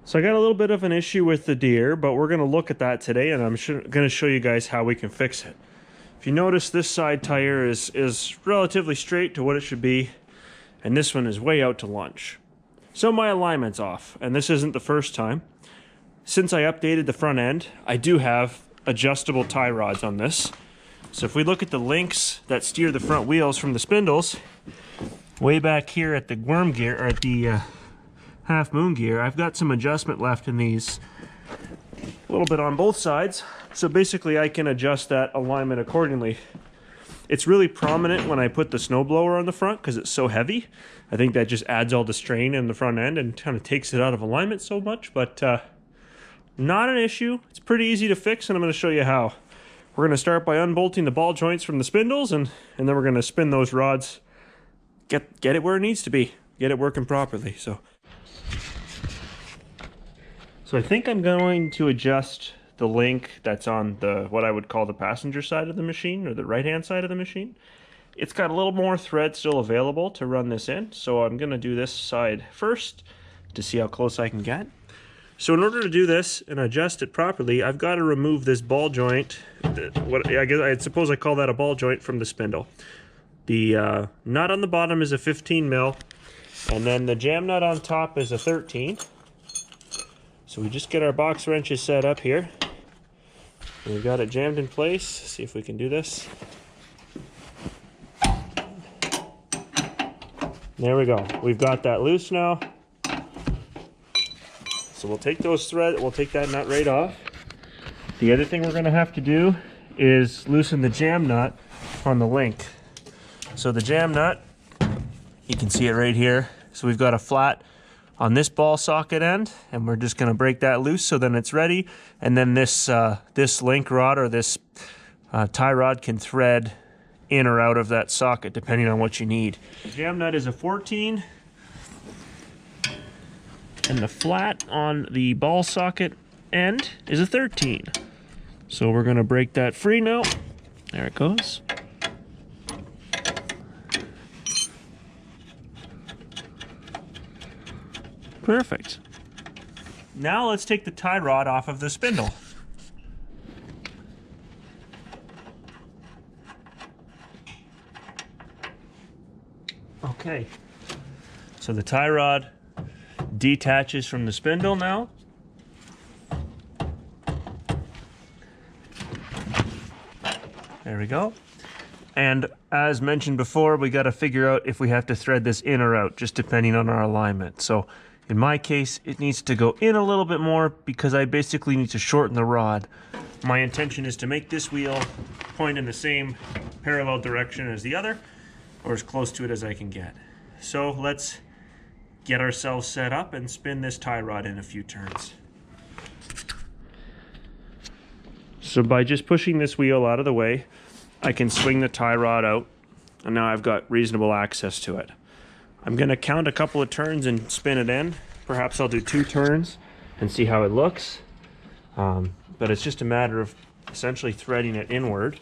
So I got a little bit of an issue with the Deere, but we're going to look at that today, and I'm going to show you guys how we can fix it. If you notice, this side tire is relatively straight to what it should be, and this one is way out to lunch. So my alignment's off, and this isn't the first time. Since I updated the front end, I do have adjustable tie rods on this. So if we look at the links that steer the front wheels from the spindles, way back here at the worm gear, or at the half moon gear, I've got some adjustment left in these, a little bit on both sides, so basically I can adjust that alignment accordingly. It's really prominent when I put the snowblower on the front because it's so heavy. I think that just adds all the strain in the front end and kind of takes it out of alignment so much, but not an issue. It's pretty easy to fix, and I'm going to show you how. We're going to start by unbolting the ball joints from the spindles, and then we're going to spin those rods, get it where it needs to be, get it working properly. So I think I'm going to adjust the link that's on the what I would call the passenger side of the machine, or the right hand side of the machine. It's got a little more thread still available to run this in, so I'm going to do this side first to see how close I can get. So in order to do this and adjust it properly, I've got to remove this ball joint, I suppose I call that a ball joint, from the spindle. The nut on the bottom is a 15 mil, and then the jam nut on top is a 13. So we just get our box wrenches set up here. And we've got it jammed in place. See if we can do this. There we go. We've got that loose now. So we'll take those threads, we'll take that nut right off. The other thing we're going to have to do is loosen the jam nut on the link. So the jam nut, you can see it right here. So we've got a flat on this ball socket end, and we're just going to break that loose so then it's ready. And then this this link rod, or this tie rod, can thread in or out of that socket depending on what you need. The jam nut is a 14, and the flat on the ball socket end is a 13. So we're going to break that free now. There it goes. Perfect. Now let's take the tie rod off of the spindle. Okay, so the tie rod detaches from the spindle now. There we go. And as mentioned before, we got to figure out if we have to thread this in or out, just depending on our alignment. So in my case, it needs to go in a little bit more because I basically need to shorten the rod. My intention is to make this wheel point in the same parallel direction as the other, or as close to it as I can get. So let's get ourselves set up and spin this tie rod in a few turns. So by just pushing this wheel out of the way, I can swing the tie rod out, and now I've got reasonable access to it. I'm going to count a couple of turns and spin it in. Perhaps I'll do 2 turns and see how it looks. But it's just a matter of essentially threading it inward.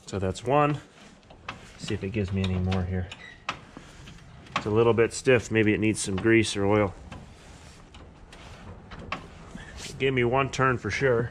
So that's 1. See if it gives me any more here. It's a little bit stiff. Maybe it needs some grease or oil. It gave me 1 turn for sure.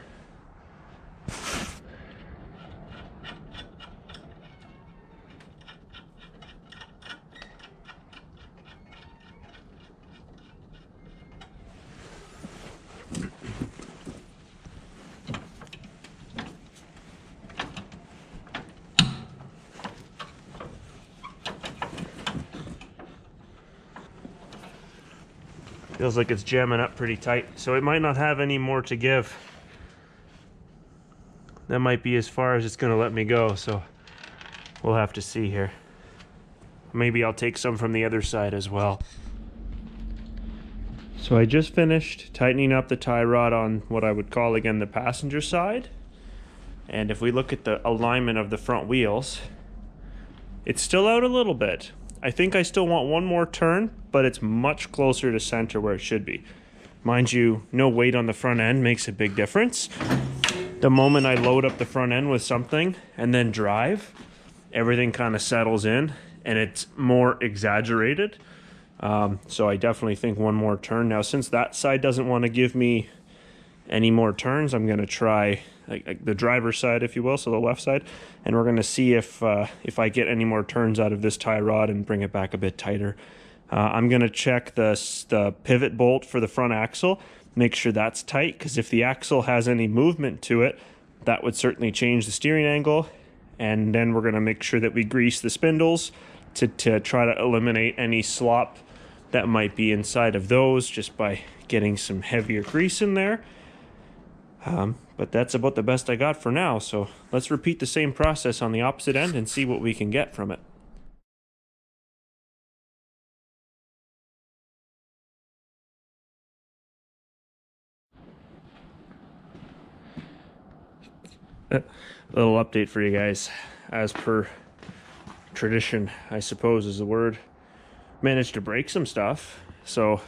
Feels like it's jamming up pretty tight, so it might not have any more to give. That might be as far as it's going to let me go, so we'll have to see here. Maybe I'll take some from the other side as well. So I just finished tightening up the tie rod on what I would call, again, the passenger side. And if we look at the alignment of the front wheels, it's still out a little bit. I think I still want 1 more turn, but it's much closer to center where it should be. Mind you, no weight on the front end makes a big difference. The moment I load up the front end with something and then drive, everything kind of settles in and it's more exaggerated. So I definitely think one more turn. Now, since that side doesn't want to give me any more turns, I'm going to try like the driver's side, if you will, so the left side, and we're going to see if I get any more turns out of this tie rod and bring it back a bit tighter. I'm going to check the pivot bolt for the front axle, make sure that's tight, because if the axle has any movement to it, that would certainly change the steering angle. And then we're going to make sure that we grease the spindles to try to eliminate any slop that might be inside of those, just by getting some heavier grease in there. But that's about the best I got for now, so let's repeat the same process on the opposite end and see what we can get from it. A little update for you guys. As per tradition, I suppose is the word, managed to break some stuff, so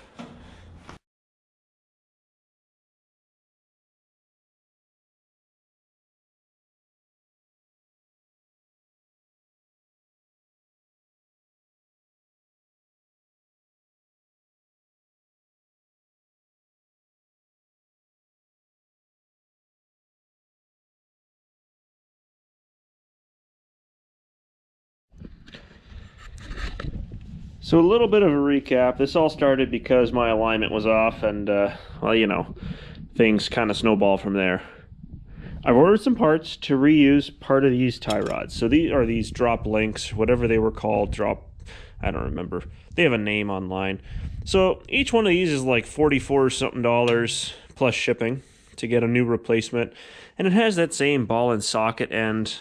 a little bit of a recap. This all started because my alignment was off, and well, you know, things kind of snowball from there. I've ordered some parts to reuse part of these tie rods. So these are these drop links, whatever they were called, I don't remember. They have a name online. So each one of these is like $44 something plus shipping to get a new replacement. And it has that same ball and socket end,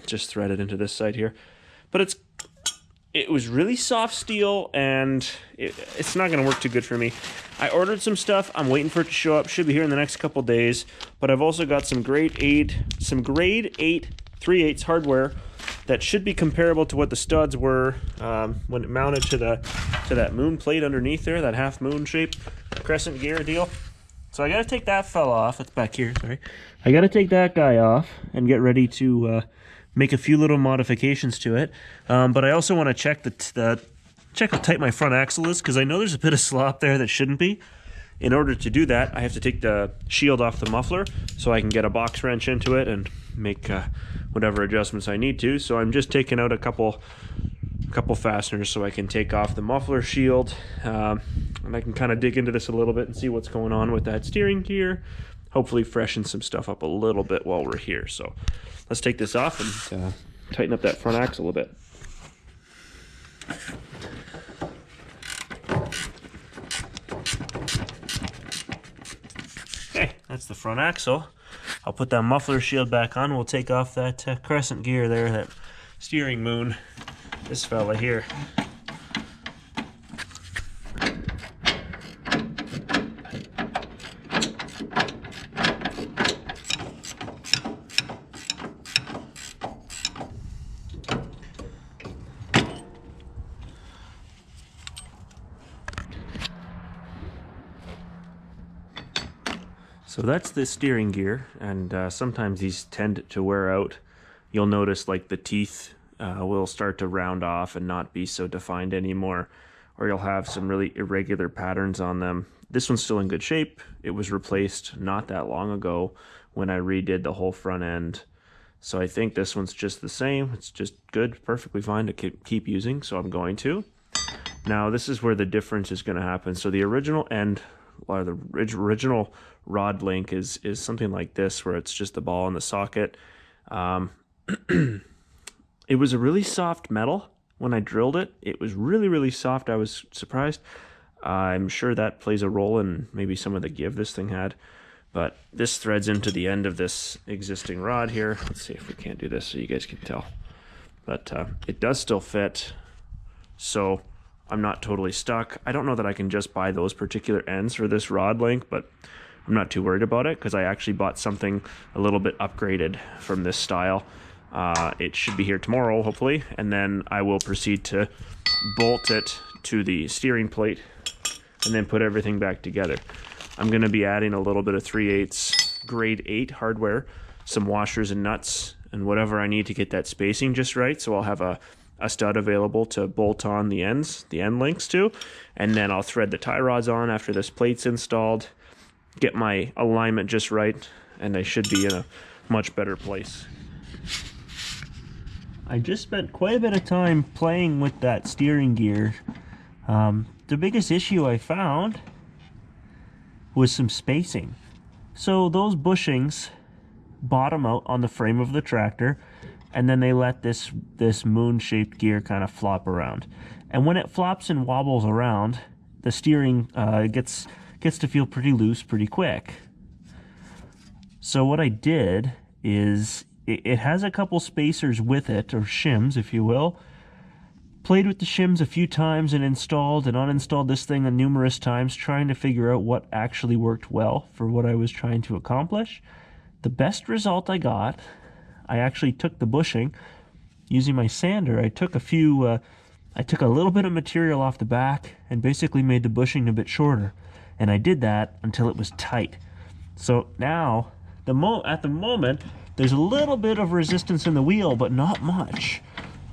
just threaded into this side here. But it was really soft steel, and it's not going to work too good for me. I ordered some stuff. I'm waiting for it to show up. Should be here in the next couple days. But I've also got some grade 8 3/8 hardware that should be comparable to what the studs were when it mounted to that moon plate underneath there, that half moon shape crescent gear deal. So I got to take that fella off. It's back here. Sorry. I got to take that guy off and get ready to make a few little modifications to it, but I also want to check check how tight my front axle is, because I know there's a bit of slop there that shouldn't be. In order to do that, I have to take the shield off the muffler so I can get a box wrench into it and make whatever adjustments I need to. So I'm just taking out a couple fasteners so I can take off the muffler shield, and I can kind of dig into this a little bit and see what's going on with that steering gear. Hopefully freshen some stuff up a little bit while we're here. So let's take this off and tighten up that front axle a bit. Okay, that's the front axle. I'll put that muffler shield back on. We'll take off that crescent gear there, that steering moon, this fella here. So that's the steering gear, and sometimes these tend to wear out. You'll notice like the teeth will start to round off and not be so defined anymore, or you'll have some really irregular patterns on them. This one's still in good shape. It was replaced not that long ago when I redid the whole front end. So I think this one's just the same. It's just good, perfectly fine to keep using, so I'm going to. Now this is where the difference is going to happen. So the original end, or the original rod link is something like this, where it's just the ball and the socket. It was a really soft metal when I drilled it. It was really, really soft. I was surprised. I'm sure that plays a role in maybe some of the give this thing had. But this threads into the end of this existing rod here. Let's see if we can't do this so you guys can tell. But it does still fit, so I'm not totally stuck. I don't know that I can just buy those particular ends for this rod length, but I'm not too worried about it because I actually bought something a little bit upgraded from this style. It should be here tomorrow, hopefully, and then I will proceed to bolt it to the steering plate and then put everything back together. I'm going to be adding a little bit of 3/8 grade 8 hardware, some washers and nuts, and whatever I need to get that spacing just right, so I'll have a a stud available to bolt on the end links to, and then I'll thread the tie rods on after this plate's installed, get my alignment just right, and I should be in a much better place. I just spent quite a bit of time playing with that steering gear. The biggest issue I found was some spacing. So those bushings bottom out on the frame of the tractor, and then they let this moon-shaped gear kind of flop around. And when it flops and wobbles around, the steering gets to feel pretty loose pretty quick. So what I did is, it has a couple spacers with it, or shims if you will. Played with the shims a few times and installed and uninstalled this thing numerous times, trying to figure out what actually worked well for what I was trying to accomplish. The best result I got, I actually took the bushing, using my sander, I took a little bit of material off the back and basically made the bushing a bit shorter. And I did that until it was tight. So now, at the moment, there's a little bit of resistance in the wheel, but not much.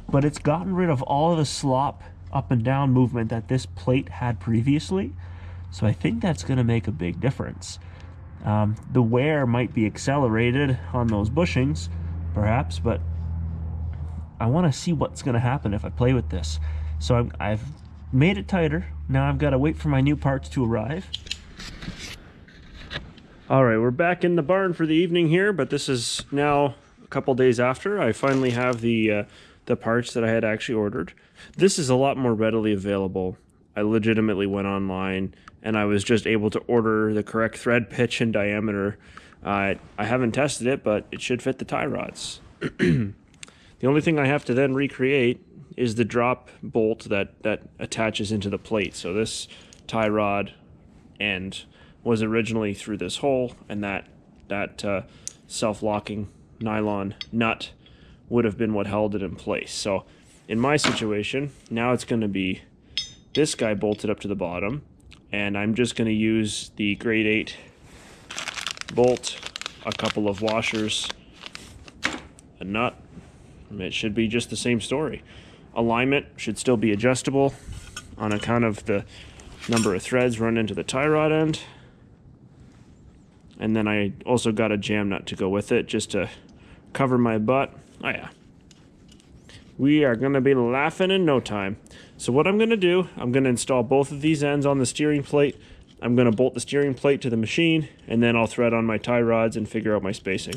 But it's gotten rid of all of the slop up and down movement that this plate had previously. So I think that's going to make a big difference. The wear might be accelerated on those bushings, perhaps, but I want to see what's going to happen if I play with this. So I've made it tighter. Now I've got to wait for my new parts to arrive. All right, we're back in the barn for the evening here, but this is now a couple days after. I finally have the parts that I had actually ordered. This is a lot more readily available. I legitimately went online and I was just able to order the correct thread pitch and diameter. I haven't tested it, but it should fit the tie rods. The only thing I have to then recreate is the drop bolt that attaches into the plate. So this tie rod end was originally through this hole, and that self-locking nylon nut would have been what held it in place. So in my situation, now it's going to be this guy bolted up to the bottom, and I'm just going to use the grade 8 bolt, a couple of washers, a nut. It should be just the same story. Alignment should still be adjustable on account of the number of threads run into the tie rod end. And then I also got a jam nut to go with it just to cover my butt. Oh yeah. We are going to be laughing in no time. So what I'm going to do, I'm going to install both of these ends on the steering plate. I'm going to bolt the steering plate to the machine, and then I'll thread on my tie rods and figure out my spacing.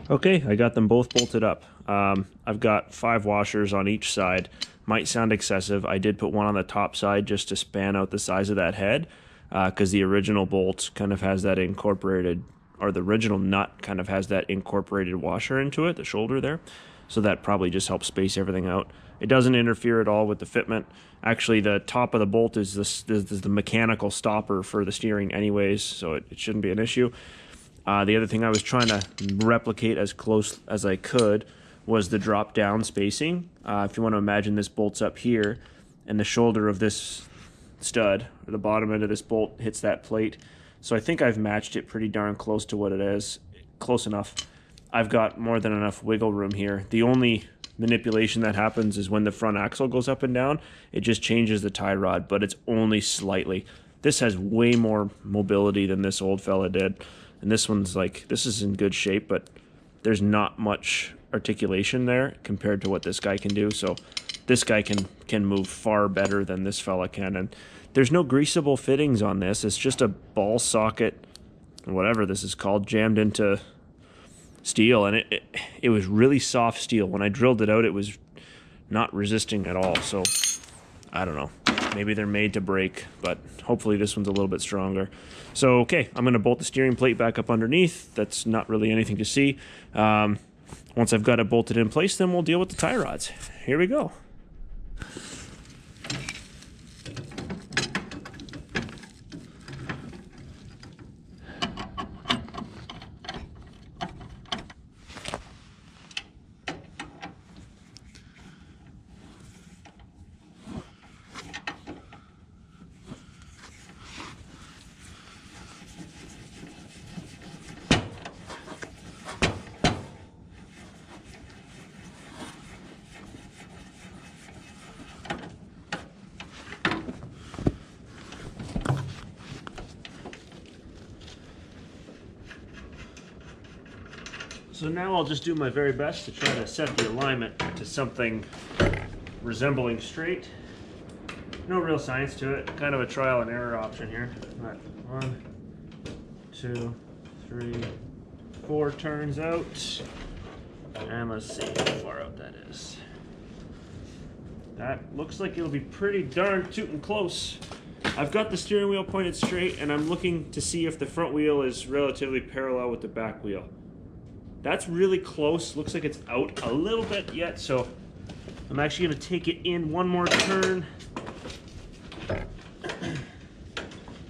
Okay, I got them both bolted up. I've got 5 washers on each side. Might sound excessive. I did put one on the top side just to span out the size of that head, because the original bolt kind of has that incorporated, or the original nut kind of has that incorporated washer into it, the shoulder there. So that probably just helps space everything out. It doesn't interfere at all with the fitment. Actually, the top of the bolt is the mechanical stopper for the steering anyways, so it shouldn't be an issue. The other thing I was trying to replicate as close as I could was the drop-down spacing. If you want to imagine, this bolt's up here, and the shoulder of this stud, or the bottom end of this bolt, hits that plate. So I think I've matched it pretty darn close to what it is. Close enough. I've got more than enough wiggle room here. The only manipulation that happens is when the front axle goes up and down, it just changes the tie rod, but it's only slightly. This has way more mobility than this old fella did. And this one's like, this is in good shape, but there's not much articulation there compared to what this guy can do. So this guy can move far better than this fella can. And there's no greasable fittings on this. It's just a ball socket, whatever this is called, jammed into steel. And it was really soft steel. When I drilled it out, it was not resisting at all. So I don't know. Maybe they're made to break, but hopefully this one's a little bit stronger. So, okay, I'm going to bolt the steering plate back up underneath. That's not really anything to see. Once I've got it bolted in place, then we'll deal with the tie rods. Here we go. So now I'll just do my very best to try to set the alignment to something resembling straight. No real science to it, kind of a trial and error option here. All right, 1, 2, 3, 4 turns out. And let's see how far out that is. That looks like it'll be pretty darn tootin' close. I've got the steering wheel pointed straight and I'm looking to see if the front wheel is relatively parallel with the back wheel. That's really close. Looks like it's out a little bit yet, so I'm actually going to take it in one more turn.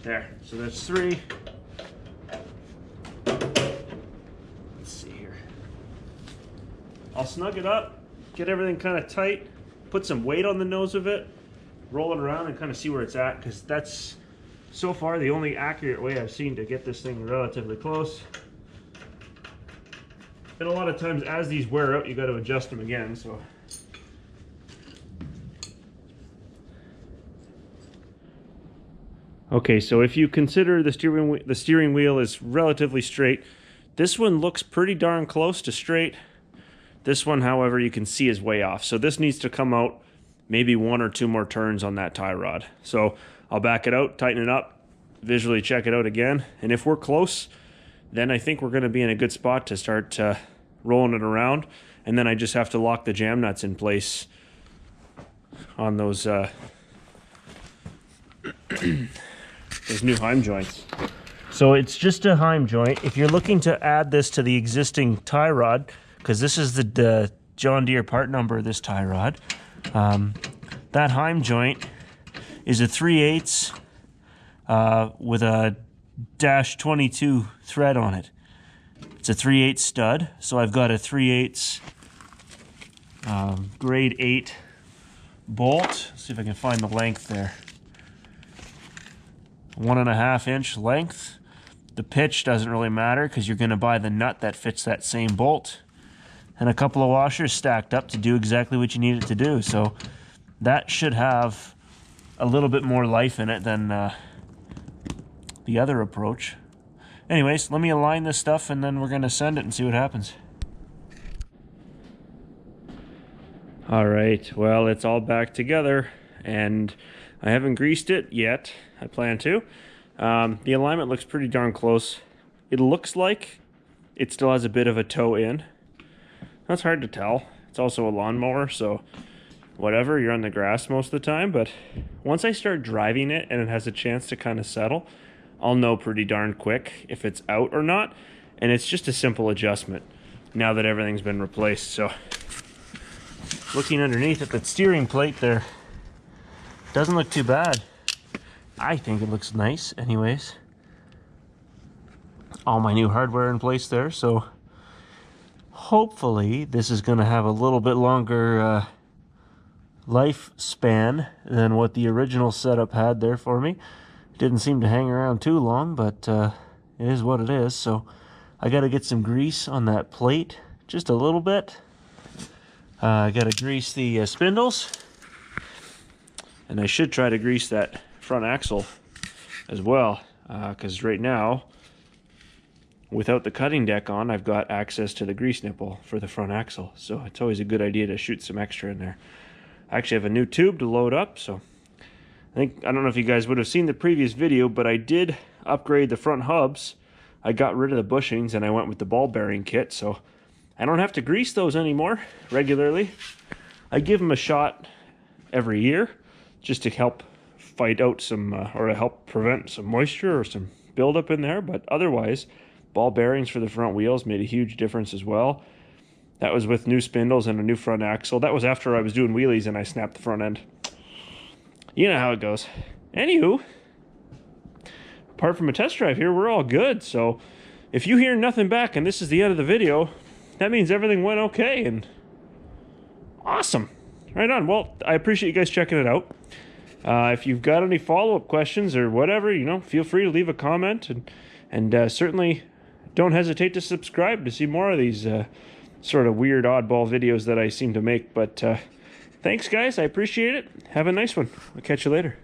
There, so that's 3. Let's see here. I'll snug it up, get everything kind of tight, put some weight on the nose of it, roll it around and kind of see where it's at, because that's so far the only accurate way I've seen to get this thing relatively close. And a lot of times as these wear out, you got to adjust them again, so. Okay, so if you consider the steering wheel is relatively straight, this one looks pretty darn close to straight. This one, however, you can see is way off. So this needs to come out maybe 1 or 2 more turns on that tie rod. So I'll back it out, tighten it up, visually check it out again. And if we're close, then I think we're going to be in a good spot to start rolling it around. And then I just have to lock the jam nuts in place on those those new Heim joints. So it's just a Heim joint. If you're looking to add this to the existing tie rod, because this is the John Deere part number of this tie rod, that Heim joint is a 3/8 with a -22 thread on it. It's a 3/8 stud, so I've got a 3/8 grade 8 bolt. Let's see if I can find the length there. 1.5 inch length. The pitch doesn't really matter because you're going to buy the nut that fits that same bolt. And a couple of washers stacked up to do exactly what you need it to do. So that should have a little bit more life in it than the other approach. Anyways, let me align this stuff and then we're going to send it and see what happens. All right, well, it's all back together and I haven't greased it yet. I plan to. The alignment looks pretty darn close. It looks like it still has a bit of a toe in. That's hard to tell. It's also a lawnmower, so whatever, you're on the grass most of the time, but once I start driving it and it has a chance to kind of settle, I'll know pretty darn quick if it's out or not, and it's just a simple adjustment now that everything's been replaced. So looking underneath at that steering plate there, doesn't look too bad. I think it looks nice anyways. All my new hardware in place there, so hopefully this is going to have a little bit longer lifespan than what the original setup had there for me. It didn't seem to hang around too long, but it is what it is. So I got to get some grease on that plate, just a little bit. I got to grease the spindles, and I should try to grease that front axle as well, because right now, without the cutting deck on, I've got access to the grease nipple for the front axle, so it's always a good idea to shoot some extra in there. I actually have a new tube to load up, so I don't know if you guys would have seen the previous video, but I did upgrade the front hubs. I got rid of the bushings and I went with the ball bearing kit, so I don't have to grease those anymore regularly. I give them a shot every year just to help fight out some, or to help prevent some moisture or some buildup in there, but otherwise, ball bearings for the front wheels made a huge difference as well. That was with new spindles and a new front axle. That was after I was doing wheelies and I snapped the front end. You know how it goes. Anywho, apart from a test drive here, we're all good. So if you hear nothing back and this is the end of the video, that means everything went okay and awesome. Right on. Well, I appreciate you guys checking it out. If you've got any follow-up questions or whatever, feel free to leave a comment, and certainly don't hesitate to subscribe to see more of these sort of weird oddball videos that I seem to make. But thanks, guys. I appreciate it. Have a nice one. I'll catch you later.